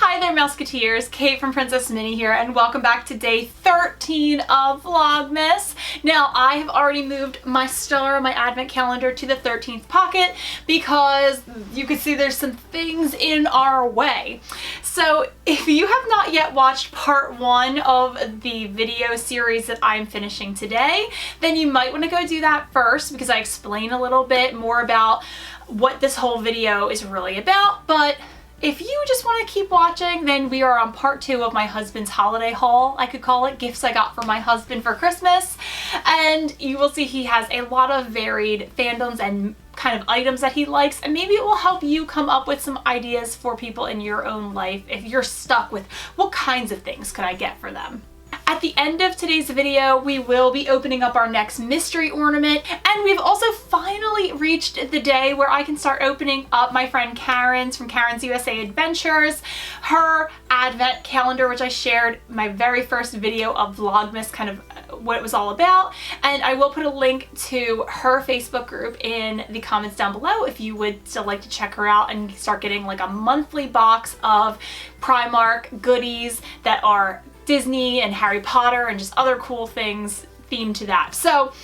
Hi there, Mouseketeers. Kate from PrincessMinnie here, and welcome back to day 13 of Vlogmas. Now, I have already moved my star, my advent calendar, to the 13th pocket because you can see there's some things in our way. So if you have not yet watched part 1 of the video series that I'm finishing today, then you might want to go do that first because I explain a little bit more about what this whole video is really about. But if you just want to keep watching, then we are on part 2 of my husband's holiday haul, I could call it, gifts I got for my husband for Christmas. And you will see he has a lot of varied fandoms and kind of items that he likes, and maybe it will help you come up with some ideas for people in your own life if you're stuck with what kinds of things could I get for them. At the end of today's video, we will be opening up our next mystery ornament, and we've also finally reached the day where I can start opening up my friend Karen's from Karen's USA Adventures, her advent calendar, which I shared my very first video of Vlogmas, kind of what it was all about. And I will put a link to her Facebook group in the comments down below if you would still like to check her out and start getting like a monthly box of Primark goodies that are Disney and Harry Potter and just other cool things themed to that. So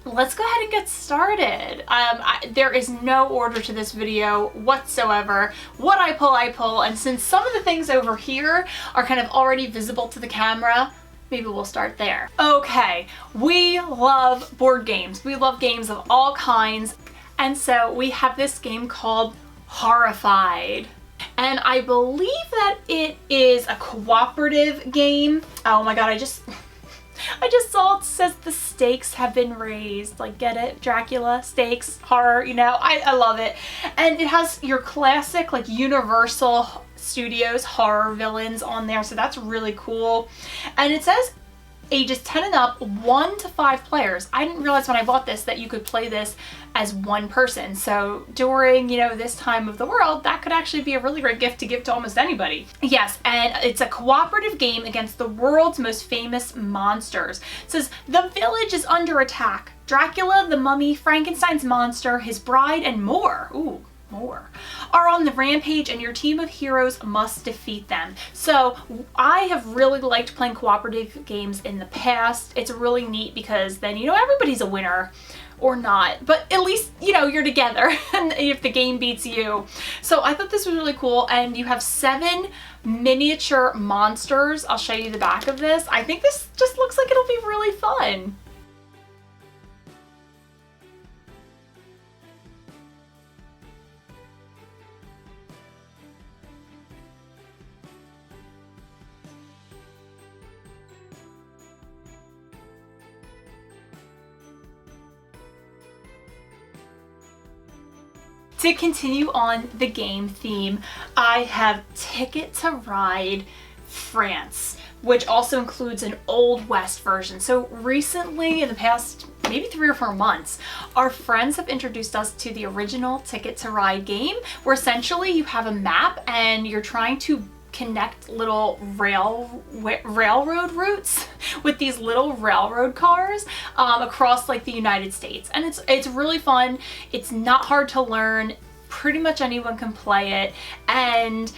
let's go ahead and get started. There is no order to this video whatsoever. What I pull, and since some of the things over here are kind of already visible to the camera, maybe we'll start there. Okay, we love board games. We love games of all kinds, and so we have this game called Horrified. And I believe that it is a cooperative game. Oh my god, I just saw it says the stakes have been raised. Like, get it? Dracula, stakes, horror, you know, I love it. And it has your classic, like, Universal Studios horror villains on there, so that's really cool. And it says ages 10 and up, 1 to 5 players. I didn't realize when I bought this that you could play this as one person. So during, you know, this time of the world, that could actually be a really great gift to give to almost anybody. Yes, and it's a cooperative game against the world's most famous monsters. It says, the village is under attack. Dracula, the mummy, Frankenstein's monster, his bride, and more. Ooh. More are on the rampage, and your team of heroes must defeat them. So I have really liked playing cooperative games in the past. It's really neat because then, you know, everybody's a winner or not, but at least, you know, you're together and if the game beats you. So I thought this was really cool, and you have 7 miniature monsters. I'll show you the back of this. I think this just looks like it'll be really fun. To continue on the game theme, I have Ticket to Ride France, which also includes an Old West version. So recently, in the past maybe 3 or 4 months, our friends have introduced us to the original Ticket to Ride game, where essentially you have a map and you're trying to connect little railroad routes with these little railroad cars across like the United States, and it's really fun. It's not hard to learn. Pretty much anyone can play it, and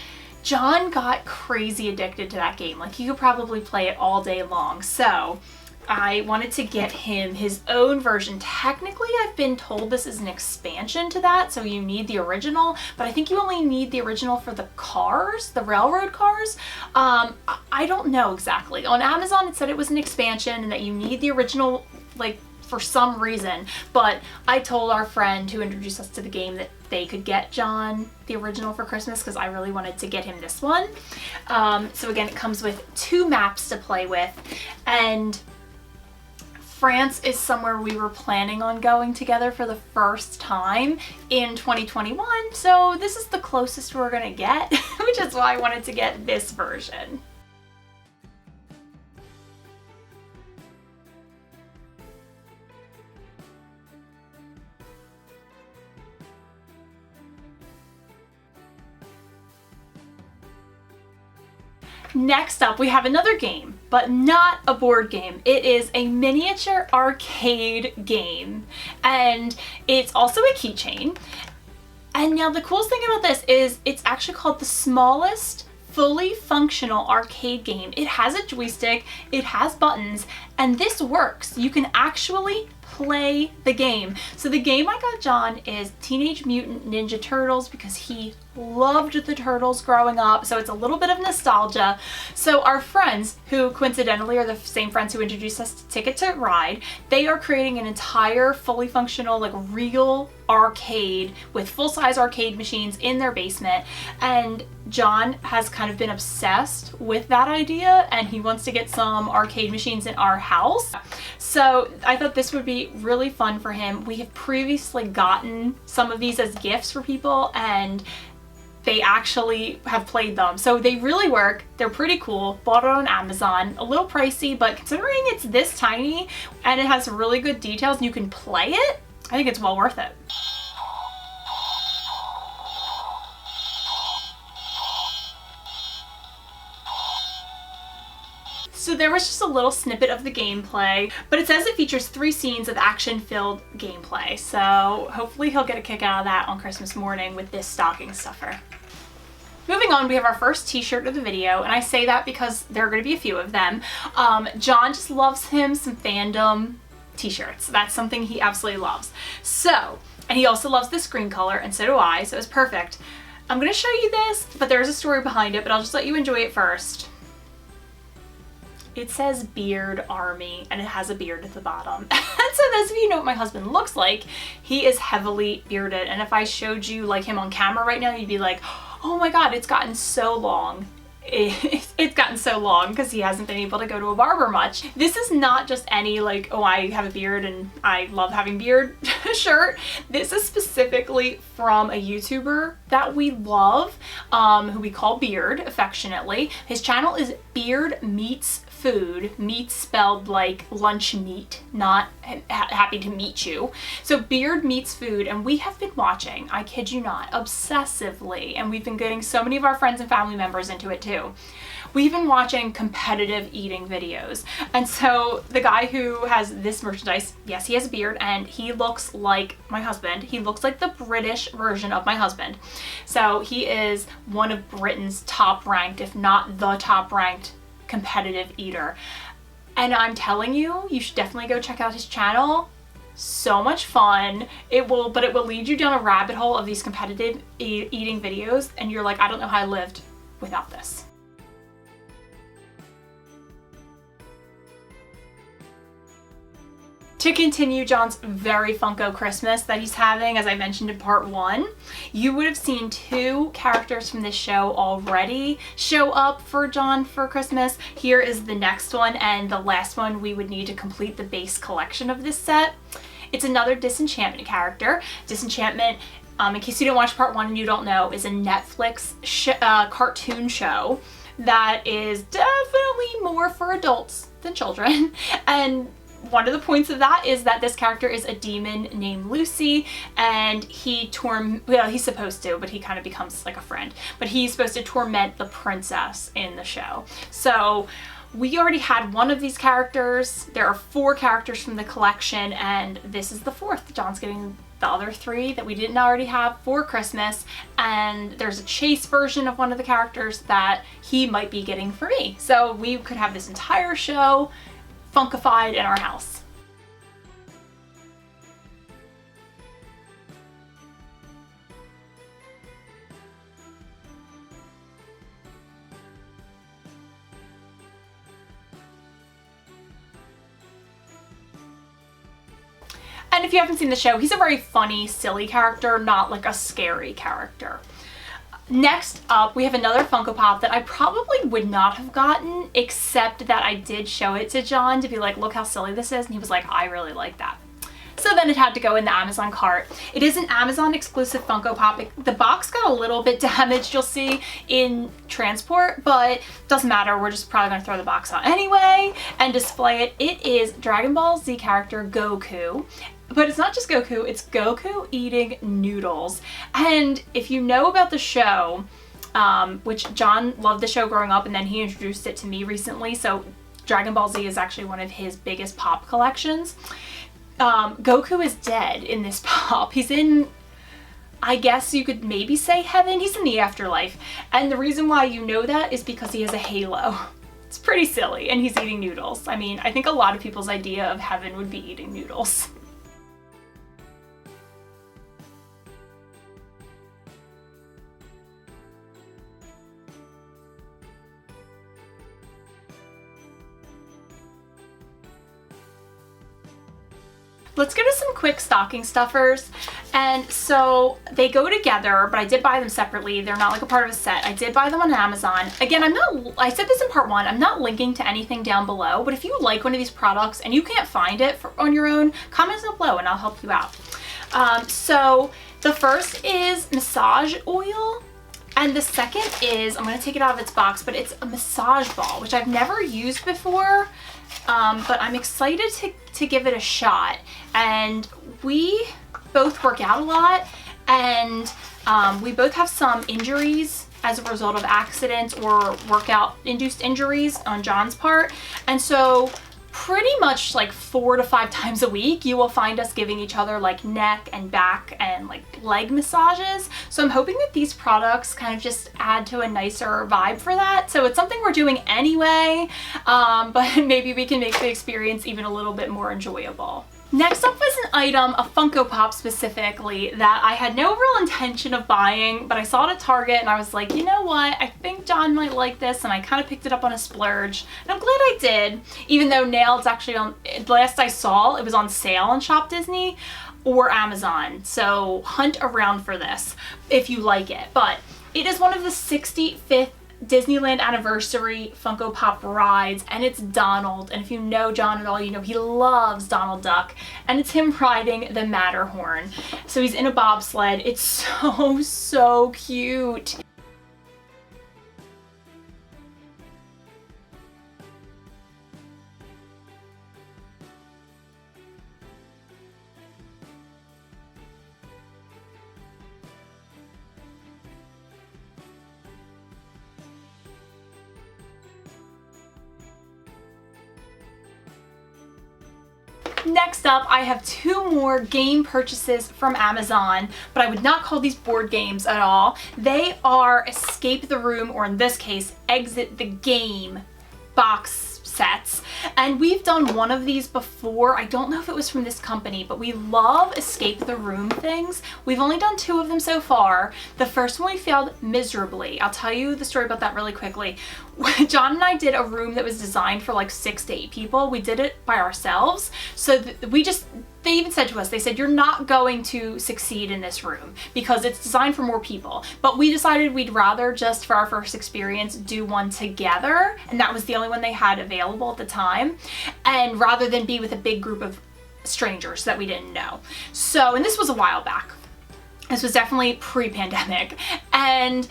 John got crazy addicted to that game. Like, he could probably play it all day long. So I wanted to get him his own version. Technically, I've been told this is an expansion to that, so you need the original, but I think you only need the original for the cars, the railroad cars. I don't know exactly. On Amazon, it said it was an expansion and that you need the original, like, for some reason, but I told our friend who introduced us to the game that they could get John the original for Christmas because I really wanted to get him this one. So again, it comes with 2 maps to play with, and France is somewhere we were planning on going together for the first time in 2021, so this is the closest we're gonna get, which is why I wanted to get this version. Next up, we have another game, but not a board game. It is a miniature arcade game, and it's also a keychain. And now the coolest thing about this is it's actually called the smallest fully functional arcade game. It has a joystick, it has buttons, and this works. You can actually play the game. So the game I got John is Teenage Mutant Ninja Turtles because he loved the Turtles growing up, so it's a little bit of nostalgia. So our friends, who coincidentally are the same friends who introduced us to Ticket to Ride, they are creating an entire fully functional, like, real arcade with full-size arcade machines in their basement, and John has kind of been obsessed with that idea and he wants to get some arcade machines in our house. So I thought this would be really fun for him. We have previously gotten some of these as gifts for people and they actually have played them. So they really work. They're pretty cool. Bought it on Amazon. A little pricey, but considering it's this tiny and it has really good details and you can play it, I think it's well worth it. So there was just a little snippet of the gameplay, but it says it features 3 scenes of action-filled gameplay. So hopefully he'll get a kick out of that on Christmas morning with this stocking stuffer. Moving on, we have our first t-shirt of the video, and I say that because there are going to be a few of them. John just loves him some fandom t-shirts. That's something he absolutely loves. So, and he also loves this green color, and so do I, so it's perfect. I'm going to show you this, but there is a story behind it, but I'll just let you enjoy it first. It says Beard Army and it has a beard at the bottom. So those of you who know what my husband looks like, he is heavily bearded, and if I showed you like him on camera right now, you'd be like, oh my god, it's gotten so long. It's gotten so long because he hasn't been able to go to a barber much. This is not just any like, oh, I have a beard and I love having beard shirt. This is specifically from a YouTuber that we love, who we call Beard affectionately. His channel is Beard Meets Food, meat spelled like lunch meat, not happy to meet you. So Beard Meets Food, and we have been watching, I kid you not, obsessively, and we've been getting so many of our friends and family members into it too. We've been watching competitive eating videos, and so the guy who has this merchandise, yes, he has a beard and he looks like my husband. He looks like the British version of my husband. So he is one of Britain's top ranked, if not the top ranked competitive eater, and I'm telling you, you should definitely go check out his channel. So much fun. It will lead you down a rabbit hole of these competitive eating videos, and you're like, I don't know how I lived without this. To continue John's very Funko Christmas that he's having, as I mentioned in part 1, you would have seen 2 characters from this show already show up for John for Christmas. Here is the next one and the last one we would need to complete the base collection of this set. It's another Disenchantment character. Disenchantment, in case you didn't watch part 1 and you don't know, is a Netflix cartoon show that is definitely more for adults than children. And one of the points of that is that this character is a demon named Lucy, and he's supposed to, but he kind of becomes like a friend, but he's supposed to torment the princess in the show. So we already had one of these characters. There are 4 characters from the collection, and this is the 4th. John's getting the other 3 that we didn't already have for Christmas, and there's a chase version of one of the characters that he might be getting for me. So we could have this entire show funkified in our house. And if you haven't seen the show, he's a very funny, silly character, not like a scary character. Next up, we have another Funko Pop that I probably would not have gotten, except that I did show it to John to be like, look how silly this is, and he was like, I really like that. So then it had to go in the Amazon cart. It is an Amazon exclusive Funko Pop. The box got a little bit damaged, you'll see, in transport, but doesn't matter. We're just probably gonna throw the box out anyway and display it. It is Dragon Ball Z character Goku. But it's not just Goku, it's Goku eating noodles. And if you know about the show, which John loved the show growing up and then he introduced it to me recently, so Dragon Ball Z is actually one of his biggest pop collections. Goku is dead in this pop. He's in, I guess you could maybe say heaven. He's in the afterlife. And the reason why you know that is because he has a halo. It's pretty silly, and he's eating noodles. I mean, I think a lot of people's idea of heaven would be eating noodles. Let's get to some quick stocking stuffers. And so they go together, but I did buy them separately. They're not like a part of a set. I did buy them on Amazon. Again, I said this in part 1, I'm not linking to anything down below, but if you like one of these products and you can't find it on your own, comment down below and I'll help you out. So the first is massage oil. And the second is, I'm going to take it out of its box, but it's a massage ball, which I've never used before, but I'm excited to give it a shot. And we both work out a lot, and we both have some injuries as a result of accidents or workout-induced injuries on John's part. And so pretty much like 4 to 5 times a week, you will find us giving each other like neck and back and like leg massages. So I'm hoping that these products kind of just add to a nicer vibe for that. So it's something we're doing anyway, but maybe we can make the experience even a little bit more enjoyable. Next up was an item, a Funko Pop specifically, that I had no real intention of buying, but I saw it at Target and I was like, you know what, I think John might like this, and I kind of picked it up on a splurge. And I'm glad I did, even though now it's actually on, last I saw, it was on sale on Shop Disney or Amazon. So hunt around for this if you like it. But it is one of the 65th Disneyland anniversary Funko Pop rides, and it's Donald. And if you know John at all, you know he loves Donald Duck, and it's him riding the Matterhorn. So he's in a bobsled. It's so cute. Next up, I have 2 more game purchases from Amazon, but I would not call these board games at all. They are Escape the Room, or in this case, Exit the Game box sets. And we've done one of these before. I don't know if it was from this company, but we love Escape the Room things. We've only done 2 of them so far. The first one we failed miserably. I'll tell you the story about that really quickly. John and I did a room that was designed for like 6 to 8 people. We did it by ourselves. So they even said to us, they said, you're not going to succeed in this room because it's designed for more people. But we decided we'd rather just for our first experience do one together. And that was the only one they had available at the time. And rather than be with a big group of strangers that we didn't know. So, and this was a while back. This was definitely pre-pandemic. And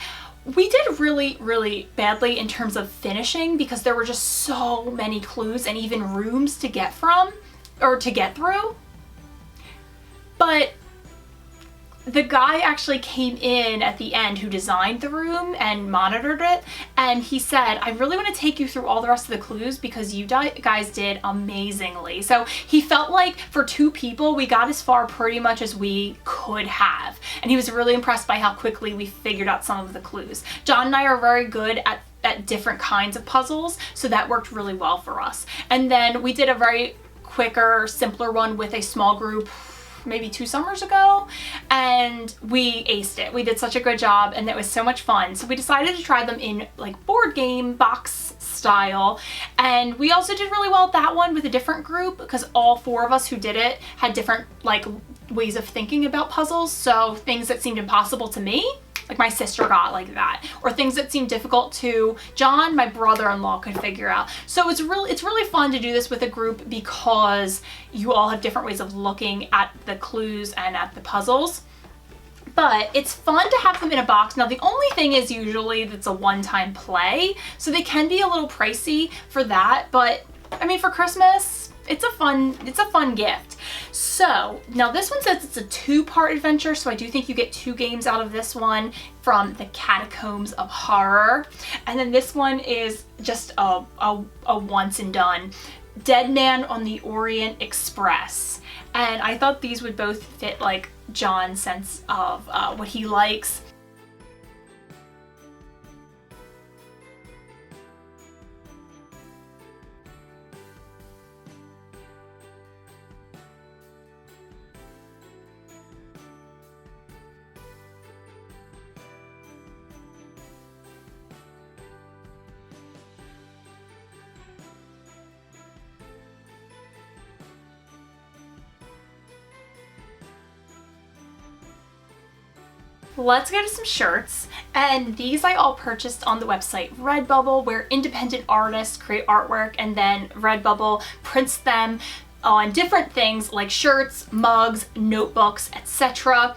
we did really badly in terms of finishing because there were just so many clues and even rooms to get from or to get through. But the guy actually came in at the end who designed the room and monitored it, and he said, I really want to take you through all the rest of the clues because you guys did amazingly. So he felt like for 2 people, we got as far pretty much as we could have. And he was really impressed by how quickly we figured out some of the clues. John and I are very good at different kinds of puzzles, so that worked really well for us. And then we did a very quicker, simpler one with a small group maybe 2 summers ago, and we aced it. We did such a good job, and it was so much fun. So we decided to try them in like board game box style, and we also did really well at that one with a different group because all 4 of us who did it had different like ways of thinking about puzzles. So things that seemed impossible to me, like my sister got like that, or things that seemed difficult to John, my brother-in-law, could figure out. So it's really fun to do this with a group because you all have different ways of looking at the clues and at the puzzles. But it's fun to have them in a box. Now the only thing is usually that's a one-time play, so they can be a little pricey for that, but I mean for Christmas, it's a fun gift. So now this one says it's a 2-part adventure, so I do think you get 2 games out of this one from the Catacombs of Horror. And then this one is just a once and done, Dead Man on the Orient Express. And I thought these would both fit like John's sense of what he likes. Let's go to some shirts, and these I all purchased on the website Redbubble, where independent artists create artwork and then Redbubble prints them on different things like shirts, mugs, notebooks, etc.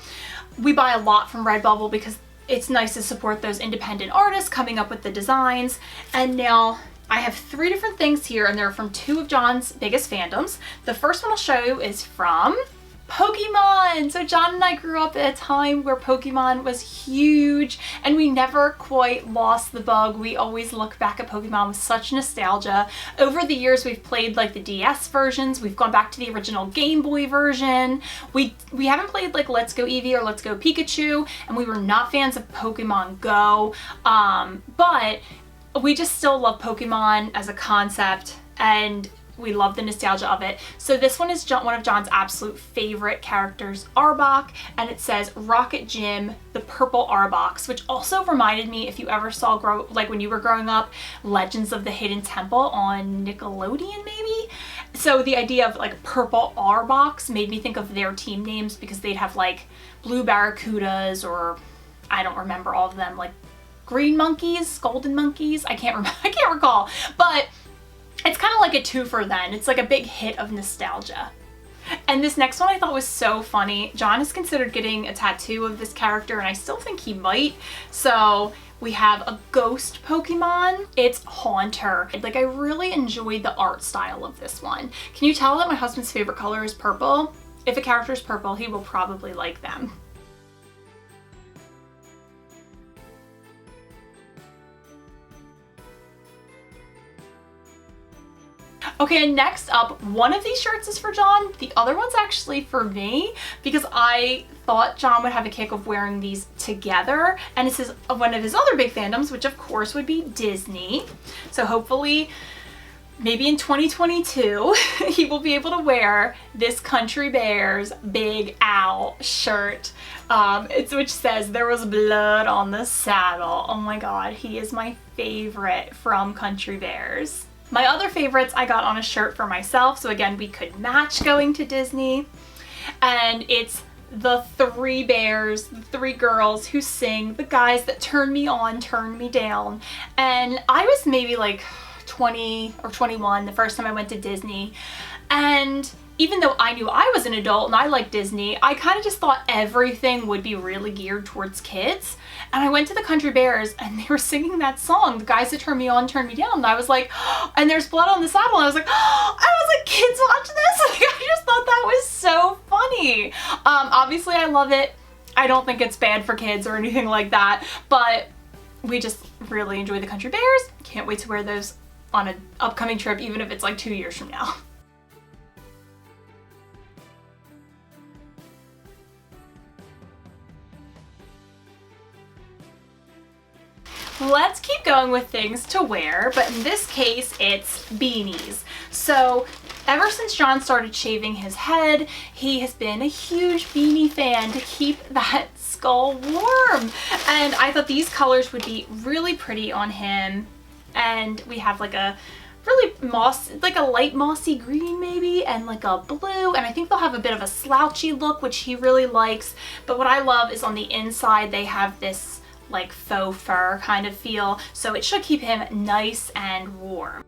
We buy a lot from Redbubble because it's nice to support those independent artists coming up with the designs. And now I have 3 different things here, and they're from 2 of John's biggest fandoms. The first one I'll show you is from Pokemon! So John and I grew up at a time where Pokemon was huge, and we never quite lost the bug. We always look back at Pokemon with such nostalgia. Over the years, we've played like the DS versions. We've gone back to the original Game Boy version. We haven't played like Let's Go Eevee or Let's Go Pikachu, and we were not fans of Pokemon Go, but we just still love Pokemon as a concept, and we love the nostalgia of it. So this one is one of John's absolute favorite characters, Arbok, and it says Rocket Gym, the purple Arbok, which also reminded me, if you ever saw, like when you were growing up, Legends of the Hidden Temple on Nickelodeon maybe? So the idea of like purple Arbok made me think of their team names, because they'd have like blue Barracudas, or I don't remember all of them, like green monkeys, golden monkeys, I can't recall, but it's kind of like a twofer then. It's like a big hit of nostalgia. And this next one I thought was so funny. John has considered getting a tattoo of this character, and I still think he might. So we have a ghost Pokemon. It's Haunter. Like, I really enjoyed the art style of this one. Can you tell that my husband's favorite color is purple? If a character is purple, he will probably like them. Okay, and next up, one of these shirts is for John. The other one's actually for me, because I thought John would have a kick of wearing these together. And this is one of his other big fandoms, which of course would be Disney. So hopefully, maybe in 2022, he will be able to wear this Country Bears Big Owl shirt, which says "There was blood on the saddle." Oh my god, he is my favorite from Country Bears. My other favorites I got on a shirt for myself, so again, we could match going to Disney. And it's the 3 bears, the 3 girls who sing "The Guys That Turn Me On, Turn Me Down." And I was maybe like 20 or 21 the first time I went to Disney. And even though I knew I was an adult and I liked Disney, I kind of just thought everything would be really geared towards kids. And I went to the Country Bears and they were singing that song, "The Guys That Turn Me On, Turn Me Down." And I was like, oh, and there's blood on the saddle. And I was like, kids watch this? Like, I just thought that was so funny. Obviously I love it. I don't think it's bad for kids or anything like that, but we just really enjoy the Country Bears. Can't wait to wear those on an upcoming trip, even if it's like 2 years from now. Let's keep going with things to wear, but in this case, it's beanies. So ever since John started shaving his head, he has been a huge beanie fan to keep that skull warm. And I thought these colors would be really pretty on him. And we have like a really like a light mossy green maybe, and like a blue, and I think they'll have a bit of a slouchy look, which he really likes. But what I love is on the inside, they have this like faux fur kind of feel, so it should keep him nice and warm.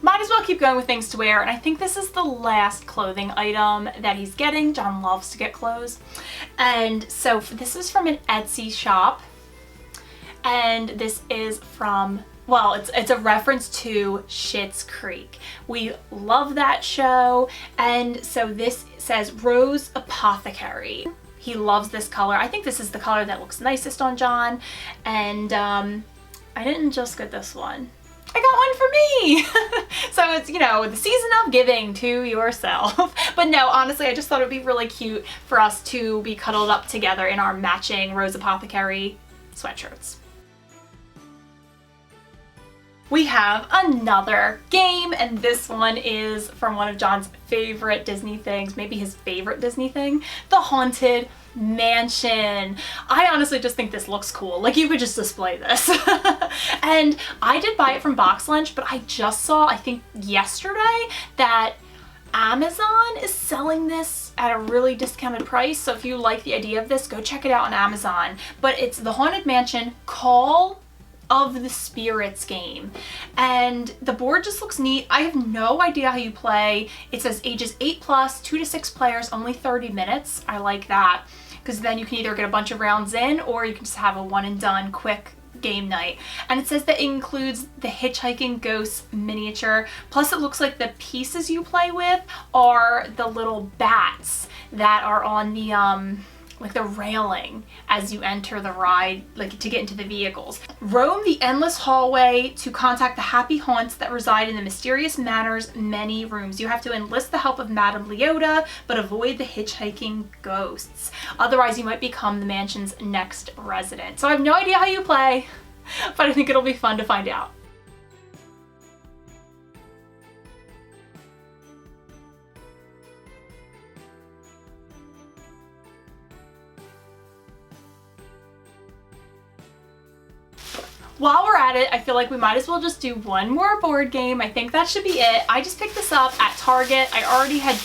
Might as well keep going with things to wear, and I think this is the last clothing item that he's getting. John loves to get clothes. And so this is from an Etsy shop, and this is from, well, it's a reference to Schitt's Creek. We love that show, and so this says Rose Apothecary. He loves this color. I think this is the color that looks nicest on John, and I didn't just get this one. I got one for me. So it's, you know, the season of giving to yourself. But no, honestly, I just thought it would be really cute for us to be cuddled up together in our matching Rose Apothecary sweatshirts. We have another game, and this one is from one of John's favorite Disney things, maybe his favorite Disney thing, the Haunted Mansion. I honestly just think this looks cool. Like, you could just display this. And I did buy it from Box Lunch, but I just saw, I think yesterday, that Amazon is selling this at a really discounted price. So if you like the idea of this, go check it out on Amazon. But it's the Haunted Mansion Call of the Spirits game, and the board just looks neat. I have no idea how you play. It says ages 8+, 2 to 6 players, only 30 minutes. I like that, because then you can either get a bunch of rounds in, or you can just have a one and done quick game night. And it says that it includes the Hitchhiking Ghost miniature, plus it looks like the pieces you play with are the little bats that are on the like the railing as you enter the ride, like to get into the vehicles. Roam the endless hallway to contact the happy haunts that reside in the mysterious manor's many rooms. You have to enlist the help of Madame Leota, but avoid the hitchhiking ghosts. Otherwise, you might become the mansion's next resident. So I have no idea how you play, but I think it'll be fun to find out. While we're at it, I feel like we might as well just do one more board game. I think that should be it. I just picked this up at Target. I already had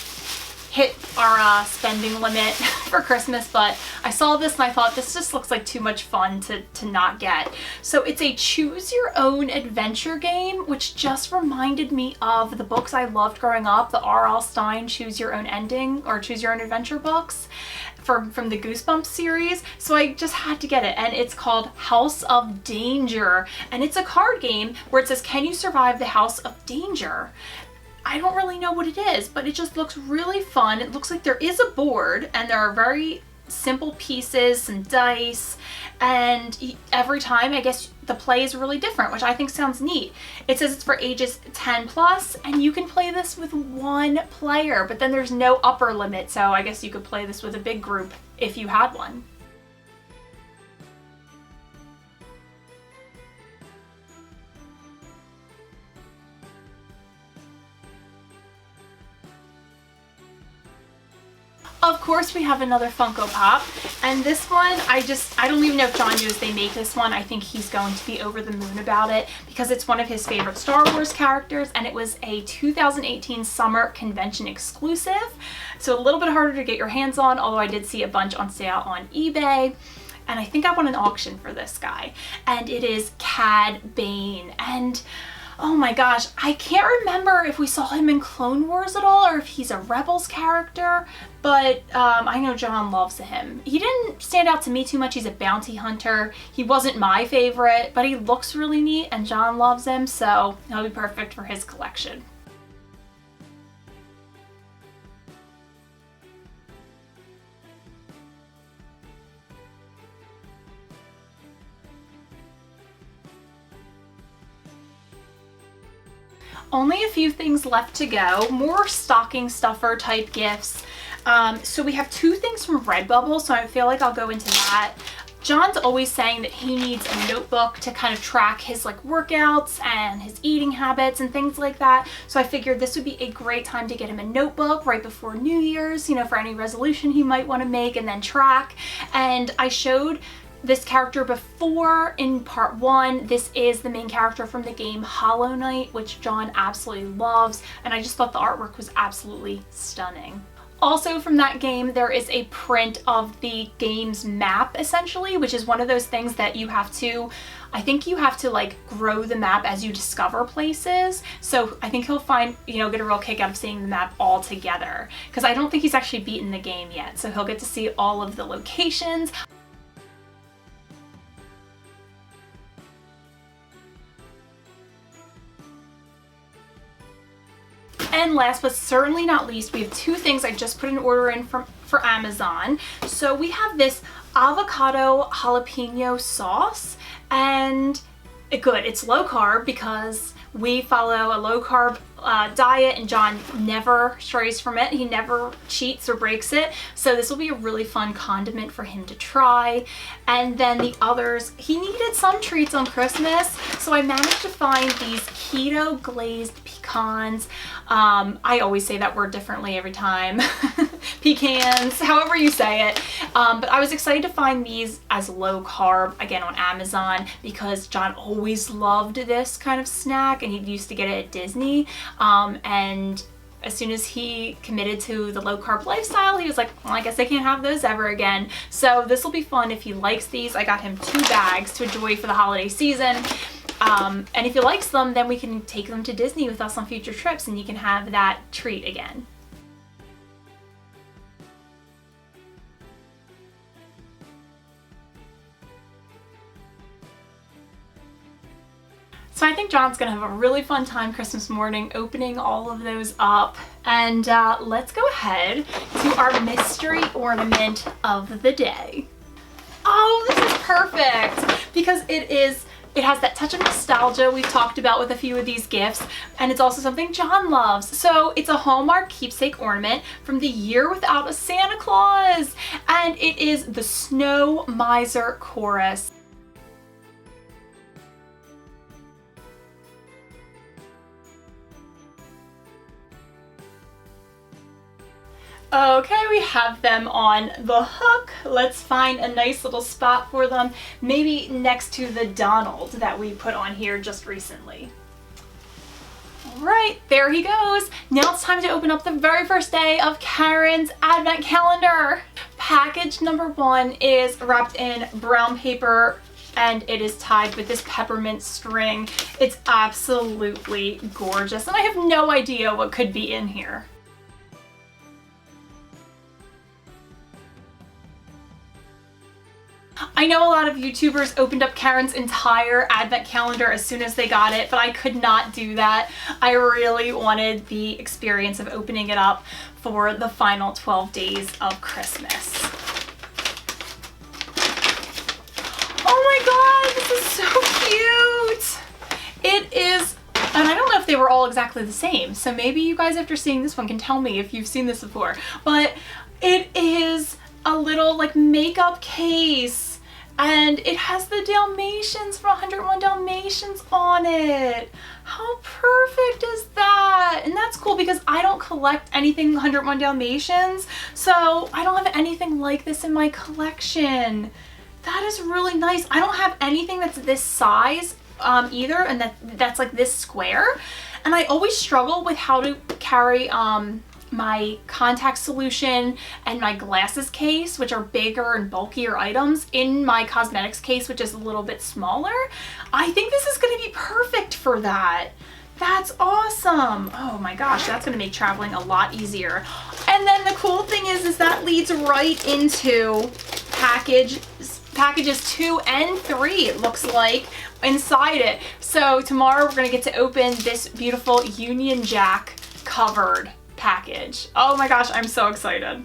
hit our spending limit for Christmas, but I saw this and I thought this just looks like too much fun to not get. So it's a choose your own adventure game, which just reminded me of the books I loved growing up, the R.L. Stine Choose Your Own Ending or Choose Your Own Adventure books from the Goosebumps series. So I just had to get it, and it's called House of Danger, and it's a card game where it says, can you survive the House of Danger? I don't really know what it is, but it just looks really fun. It looks like there is a board, and there are very simple pieces, some dice, and every time I guess the play is really different, which I think sounds neat. It says it's for ages 10+, and you can play this with one player, but then there's no upper limit, so I guess you could play this with a big group if you had one. Of course, we have another Funko Pop, and this one, I don't even know if John knows they make this one. I think he's going to be over the moon about it because it's one of his favorite Star Wars characters, and it was a 2018 summer convention exclusive, so a little bit harder to get your hands on, although I did see a bunch on sale on eBay. And I think I won an auction for this guy, and it is Cad Bane. And oh my gosh, I can't remember if we saw him in Clone Wars at all or if he's a Rebels character, but I know John loves him. He didn't stand out to me too much. He's a bounty hunter. He wasn't my favorite, but he looks really neat and John loves him, so he'll be perfect for his collection. Only a few things left to go, more stocking stuffer type gifts. So we have two things from Redbubble, so I feel like I'll go into that. John's always saying that he needs a notebook to kind of track his like workouts and his eating habits and things like that. So I figured this would be a great time to get him a notebook right before New Year's, you know, for any resolution he might want to make and then track. And I showed this character before in part 1. This is the main character from the game Hollow Knight, which John absolutely loves, and I just thought the artwork was absolutely stunning. Also from that game, there is a print of the game's map, essentially, which is one of those things that you have to, I think you have to like grow the map as you discover places. So I think he'll find, you know, get a real kick out of seeing the map all together, because I don't think he's actually beaten the game yet. So he'll get to see all of the locations. And last but certainly not least, we have two things I just put an order in for Amazon. So we have this avocado jalapeno sauce, and it's low carb because We follow a low carb diet, and John never strays from it. He never cheats or breaks it. So this will be a really fun condiment for him to try. And then the others, he needed some treats on Christmas, so I managed to find these keto glazed pecans. I always say that word differently every time. Pecans, however you say it. But I was excited to find these as low carb, again on Amazon, because John always loved this kind of snack and he used to get it at Disney. And as soon as he committed to the low carb lifestyle, he was like, well, I guess I can't have those ever again. So this will be fun if he likes these. I got him 2 bags to enjoy for the holiday season. And if he likes them, then we can take them to Disney with us on future trips and you can have that treat again. So I think John's gonna have a really fun time Christmas morning opening all of those up. And let's go ahead to our mystery ornament of the day. Oh, this is perfect because it has that touch of nostalgia we've talked about with a few of these gifts, and it's also something John loves. So it's a Hallmark keepsake ornament from The Year Without a Santa Claus, and it is the Snow Miser Chorus. Okay, we have them on the hook. Let's find a nice little spot for them, maybe next to the Donald that we put on here just recently. All right, there he goes. Now it's time to open up the very first day of Karen's advent calendar. Package number 1 is wrapped in brown paper and it is tied with this peppermint string. It's absolutely gorgeous and I have no idea what could be in here. I know a lot of YouTubers opened up Karen's entire advent calendar as soon as they got it, but I could not do that. I really wanted the experience of opening it up for the final 12 days of Christmas. Oh my god, this is so cute! It is, and I don't know if they were all exactly the same, so maybe you guys after seeing this one can tell me if you've seen this before, but it is a little like makeup case. And it has the Dalmatians from 101 Dalmatians on it. How perfect is that? And that's cool because I don't collect anything 101 Dalmatians, so I don't have anything like this in my collection. That is really nice. I don't have anything that's this size either, and that's like this square. And I always struggle with how to carry my contact solution and my glasses case, which are bigger and bulkier items, in my cosmetics case, which is a little bit smaller. I think this is going to be perfect for that. That's awesome. Oh my gosh, that's going to make traveling a lot easier. And then the cool thing is that leads right into packages 2 and 3, it looks like, inside it. So tomorrow we're going to get to open this beautiful Union Jack covered package. Oh my gosh, I'm so excited.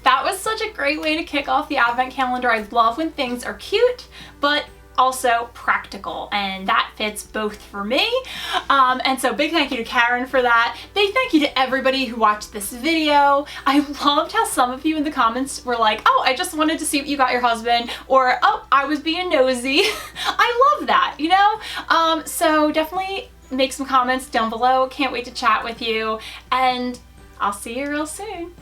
That was such a great way to kick off the advent calendar. I love when things are cute, but also practical, and that fits both for me. And so big thank you to Karen for that. Big thank you to everybody who watched this video. I loved how some of you in the comments were like, oh, I just wanted to see what you got your husband, or oh, I was being nosy. I love that, you know? So definitely make some comments down below. Can't wait to chat with you, and I'll see you real soon.